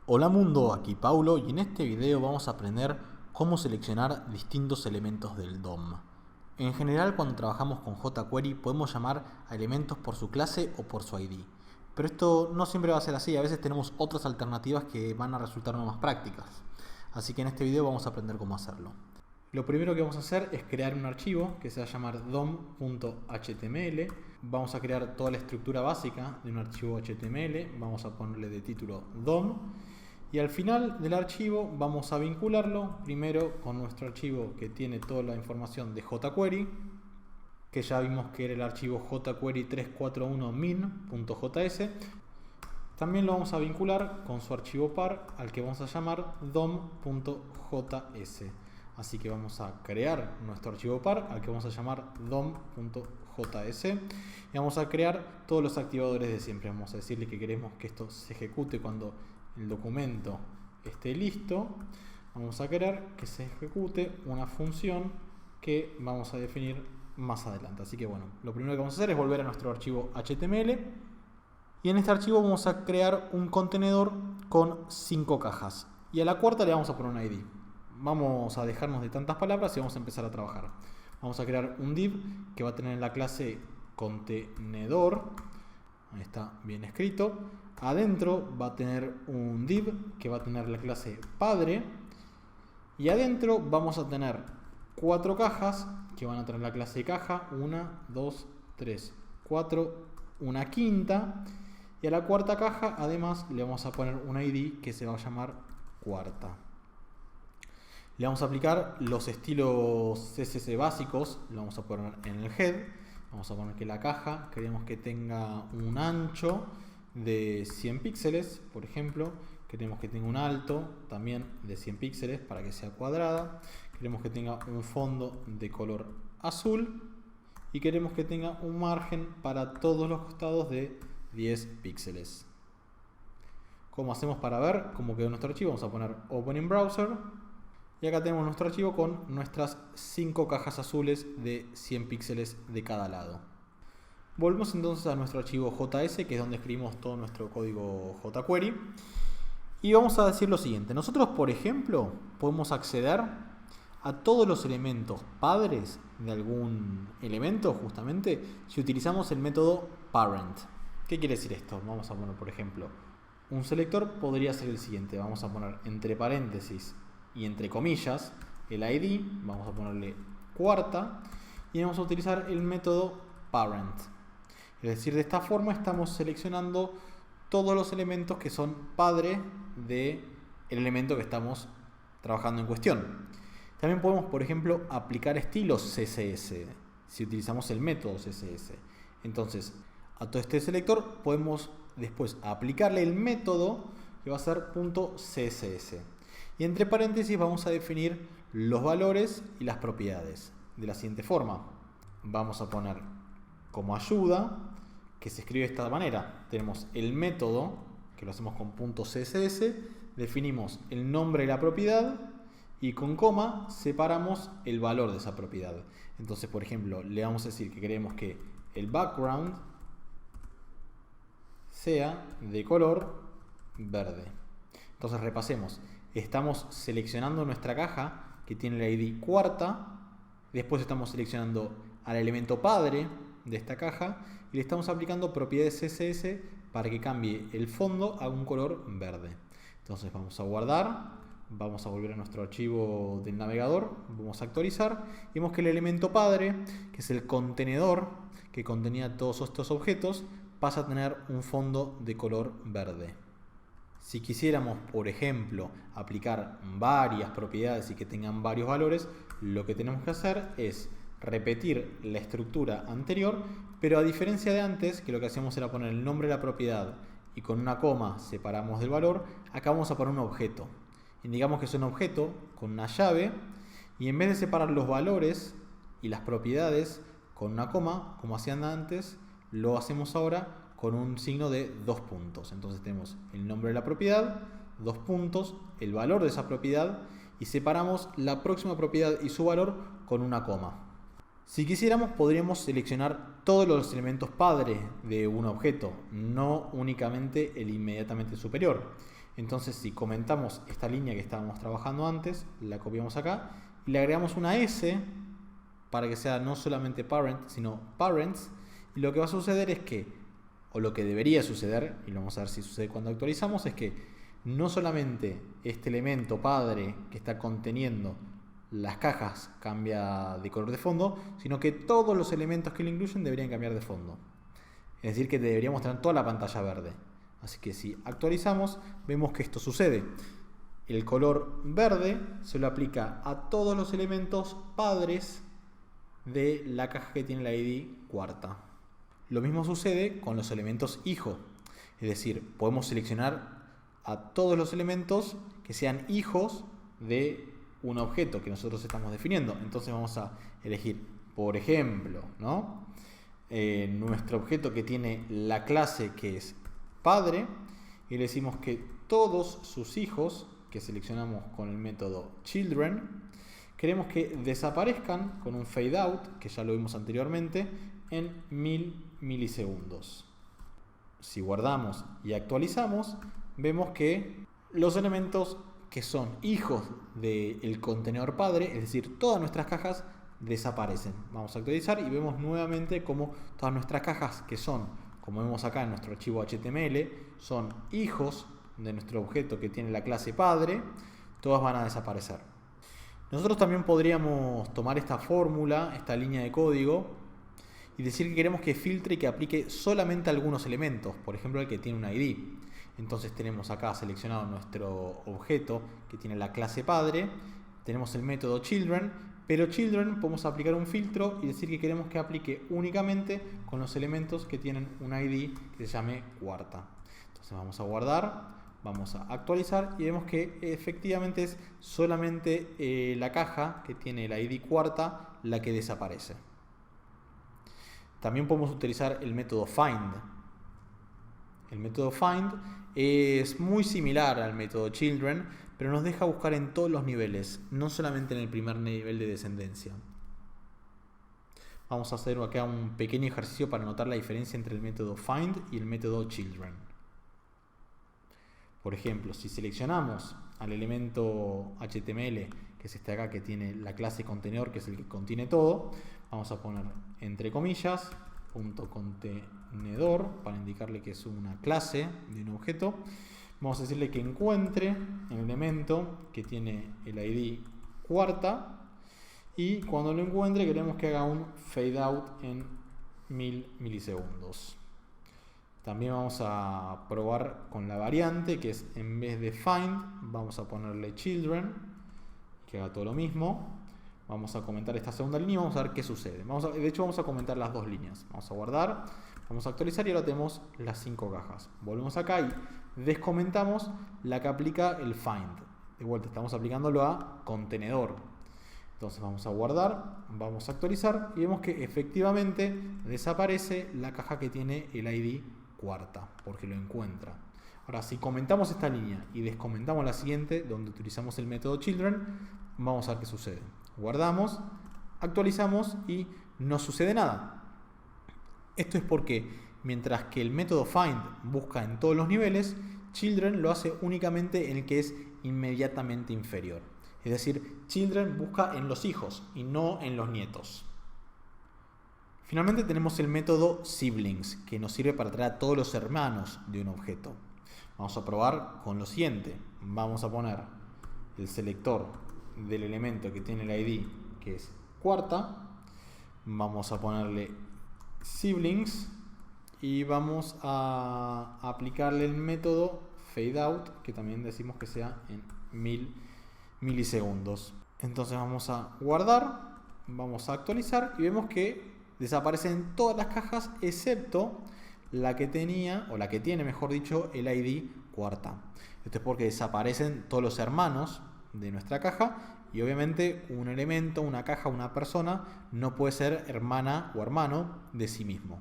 Hola mundo, aquí Paulo y en este video vamos a aprender cómo seleccionar distintos elementos del DOM. En general, cuando trabajamos con jQuery podemos llamar a elementos por su clase o por su ID. Pero esto no siempre va a ser así, a veces tenemos otras alternativas que van a resultarnos más prácticas. Así que en este video vamos a aprender cómo hacerlo. Lo primero que vamos a hacer es crear un archivo que se va a llamar dom.html. Vamos a crear toda la estructura básica de un archivo HTML. Vamos a ponerle de título DOM. Y al final del archivo vamos a vincularlo primero con nuestro archivo que tiene toda la información de jQuery, que ya vimos que era el archivo jQuery341min.js. También lo vamos a vincular con su archivo par al que vamos a llamar dom.js. Así que vamos a crear nuestro archivo par al que vamos a llamar dom.js y vamos a crear todos los activadores de siempre. Vamos a decirle que queremos que esto se ejecute cuando el documento esté listo. Vamos a querer que se ejecute una función que vamos a definir más adelante. Así que bueno, lo primero que vamos a hacer es volver a nuestro archivo HTML y en este archivo vamos a crear un contenedor con 5 cajas y a la cuarta le vamos a poner un ID. Vamos a dejarnos de tantas palabras y vamos a empezar a trabajar. Vamos a crear un div que va a tener la clase contenedor. Ahí está bien escrito. Adentro va a tener un div que va a tener la clase padre. Y adentro vamos a tener 4 cajas que van a tener la clase caja. 1, 2, 3, 4, una quinta. Y a la cuarta caja además le vamos a poner un ID que se va a llamar cuarta. Le vamos a aplicar los estilos CSS básicos, lo vamos a poner en el head. Vamos a poner que la caja queremos que tenga un ancho de 100 píxeles, por ejemplo. Queremos que tenga un alto también de 100 píxeles para que sea cuadrada. Queremos que tenga un fondo de color azul. Y queremos que tenga un margen para todos los costados de 10 píxeles. ¿Cómo hacemos para ver cómo quedó nuestro archivo? Vamos a poner Open in Browser. Y acá tenemos nuestro archivo con nuestras 5 cajas azules de 100 píxeles de cada lado. Volvemos entonces a nuestro archivo JS, que es donde escribimos todo nuestro código jQuery. Y vamos a decir lo siguiente. Nosotros, por ejemplo, podemos acceder a todos los elementos padres de algún elemento, justamente, si utilizamos el método parent. ¿Qué quiere decir esto? Vamos a poner, por ejemplo, un selector podría ser el siguiente. Vamos a poner entre paréntesis y entre comillas el ID, vamos a ponerle cuarta y vamos a utilizar el método parent. Es decir, de esta forma estamos seleccionando todos los elementos que son padre del elemento que estamos trabajando en cuestión. También podemos, por ejemplo, aplicar estilos CSS si utilizamos el método CSS. Entonces, a todo este selector podemos después aplicarle el método que va a ser .css. Y entre paréntesis vamos a definir los valores y las propiedades de la siguiente forma. Vamos a poner como ayuda, que se escribe de esta manera. Tenemos el método, que lo hacemos con .css, definimos el nombre de la propiedad y con coma separamos el valor de esa propiedad. Entonces, por ejemplo, le vamos a decir que queremos que el background sea de color verde. Entonces repasemos. Estamos seleccionando nuestra caja que tiene la ID cuarta. Después estamos seleccionando al elemento padre de esta caja y le estamos aplicando propiedades CSS para que cambie el fondo a un color verde. Entonces vamos a guardar, vamos a volver a nuestro archivo del navegador, vamos a actualizar y vemos que el elemento padre, que es el contenedor que contenía todos estos objetos, pasa a tener un fondo de color verde. Si quisiéramos, por ejemplo, aplicar varias propiedades y que tengan varios valores, lo que tenemos que hacer es repetir la estructura anterior, pero a diferencia de antes, que lo que hacíamos era poner el nombre de la propiedad y con una coma separamos del valor, acá vamos a poner un objeto. Indicamos que es un objeto con una llave y en vez de separar los valores y las propiedades con una coma, como hacían antes, lo hacemos ahora con un signo de 2 puntos. Entonces tenemos el nombre de la propiedad, 2 puntos, el valor de esa propiedad y separamos la próxima propiedad y su valor con una coma. Si quisiéramos, podríamos seleccionar todos los elementos padre de un objeto, no únicamente el inmediatamente superior. Entonces, si comentamos esta línea que estábamos trabajando antes, la copiamos acá y le agregamos una S para que sea no solamente parent, sino parents. Y lo que va a suceder es que, o lo que debería suceder, y lo vamos a ver si sucede cuando actualizamos, es que no solamente este elemento padre que está conteniendo las cajas cambia de color de fondo, sino que todos los elementos que lo incluyen deberían cambiar de fondo. Es decir, que deberíamos tener toda la pantalla verde. Así que si actualizamos, vemos que esto sucede. El color verde se lo aplica a todos los elementos padres de la caja que tiene la ID cuarta. Lo mismo sucede con los elementos hijo. Es decir, podemos seleccionar a todos los elementos que sean hijos de un objeto que nosotros estamos definiendo. Entonces vamos a elegir, por ejemplo, ¿no? Nuestro objeto que tiene la clase que es padre, y le decimos que todos sus hijos, que seleccionamos con el método children, queremos que desaparezcan con un fade out, que ya lo vimos anteriormente, en 1000 milisegundos. Si guardamos y actualizamos, vemos que los elementos que son hijos del contenedor padre, es decir, todas nuestras cajas, desaparecen. Vamos a actualizar y vemos nuevamente cómo todas nuestras cajas, que son, como vemos acá en nuestro archivo HTML, son hijos de nuestro objeto que tiene la clase padre, todas van a desaparecer. Nosotros también podríamos tomar esta fórmula, esta línea de código, y decir que queremos que filtre y que aplique solamente algunos elementos, por ejemplo el que tiene un ID. Entonces tenemos acá seleccionado nuestro objeto que tiene la clase padre, tenemos el método children, pero children podemos aplicar un filtro y decir que queremos que aplique únicamente con los elementos que tienen un ID que se llame cuarta. Entonces vamos a guardar, vamos a actualizar y vemos que efectivamente es solamente la caja que tiene el ID cuarta la que desaparece. También podemos utilizar el método find. El método find es muy similar al método children, pero nos deja buscar en todos los niveles, no solamente en el primer nivel de descendencia. Vamos a hacer acá un pequeño ejercicio para notar la diferencia entre el método find y el método children. Por ejemplo, si seleccionamos al elemento HTML, que es este acá que tiene la clase contenedor, que es el que contiene todo, vamos a poner entre comillas punto contenedor para indicarle que es una clase de un objeto. Vamos a decirle que encuentre el elemento que tiene el ID cuarta y cuando lo encuentre queremos que haga un fade out en 1000 milisegundos. También vamos a probar con la variante que es, en vez de find vamos a ponerle children, que haga todo lo mismo. Vamos a comentar esta segunda línea y vamos a ver qué sucede. De hecho vamos a comentar las dos líneas. Vamos a guardar, vamos a actualizar y ahora tenemos las 5 cajas. Volvemos acá y descomentamos la que aplica el find. De vuelta estamos aplicándolo a contenedor. Entonces vamos a guardar, vamos a actualizar y vemos que efectivamente desaparece la caja que tiene el ID cuarta, porque lo encuentra. Ahora, si comentamos esta línea y descomentamos la siguiente, donde utilizamos el método children, vamos a ver qué sucede. Guardamos, actualizamos y no sucede nada. Esto es porque mientras que el método find busca en todos los niveles, children lo hace únicamente en el que es inmediatamente inferior. Es decir, children busca en los hijos y no en los nietos. Finalmente tenemos el método siblings, que nos sirve para traer a todos los hermanos de un objeto. Vamos a probar con lo siguiente. Vamos a poner el selector del elemento que tiene el ID, que es cuarta. Vamos a ponerle siblings y vamos a aplicarle el método fade out, que también decimos que sea en 1000 milisegundos. Entonces vamos a guardar, vamos a actualizar y vemos que desaparecen todas las cajas excepto la que tenía, o la que tiene mejor dicho, el ID cuarta. Esto es porque desaparecen todos los hermanos de nuestra caja y obviamente un elemento, una caja, una persona no puede ser hermana o hermano de sí mismo.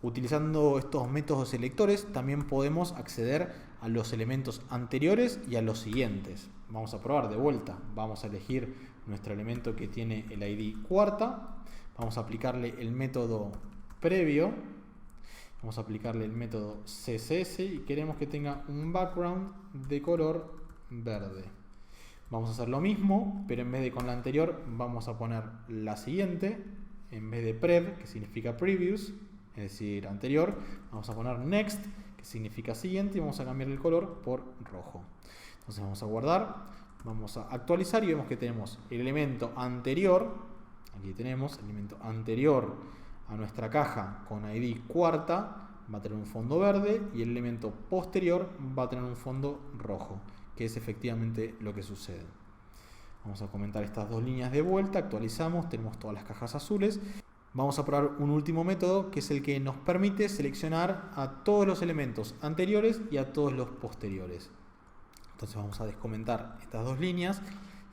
Utilizando estos métodos selectores también podemos acceder a los elementos anteriores y a los siguientes. Vamos a probar de vuelta. Vamos a elegir nuestro elemento que tiene el ID cuarta. Vamos a aplicarle el método previo Vamos a aplicarle el método CSS y queremos que tenga un background de color verde. Vamos a hacer lo mismo, pero en vez de con la anterior vamos a poner la siguiente. En vez de prev, que significa previous, es decir, anterior, vamos a poner next, que significa siguiente, y vamos a cambiar el color por rojo. Entonces vamos a guardar, vamos a actualizar y vemos que tenemos el elemento anterior, aquí tenemos el elemento anterior a nuestra caja con ID cuarta, va a tener un fondo verde, y el elemento posterior va a tener un fondo rojo, que es efectivamente lo que sucede. Vamos a comentar estas dos líneas de vuelta, actualizamos, tenemos todas las cajas azules. Vamos a probar un último método que es el que nos permite seleccionar a todos los elementos anteriores y a todos los posteriores. Entonces vamos a descomentar estas dos líneas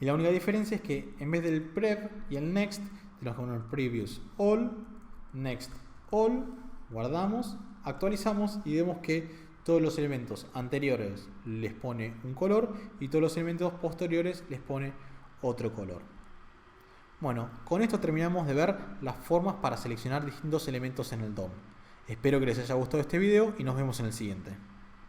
y la única diferencia es que en vez del prev y el next tenemos que poner previous all, next all, guardamos, actualizamos y vemos que todos los elementos anteriores les pone un color y todos los elementos posteriores les pone otro color. Bueno, con esto terminamos de ver las formas para seleccionar distintos elementos en el DOM. Espero que les haya gustado este video y nos vemos en el siguiente.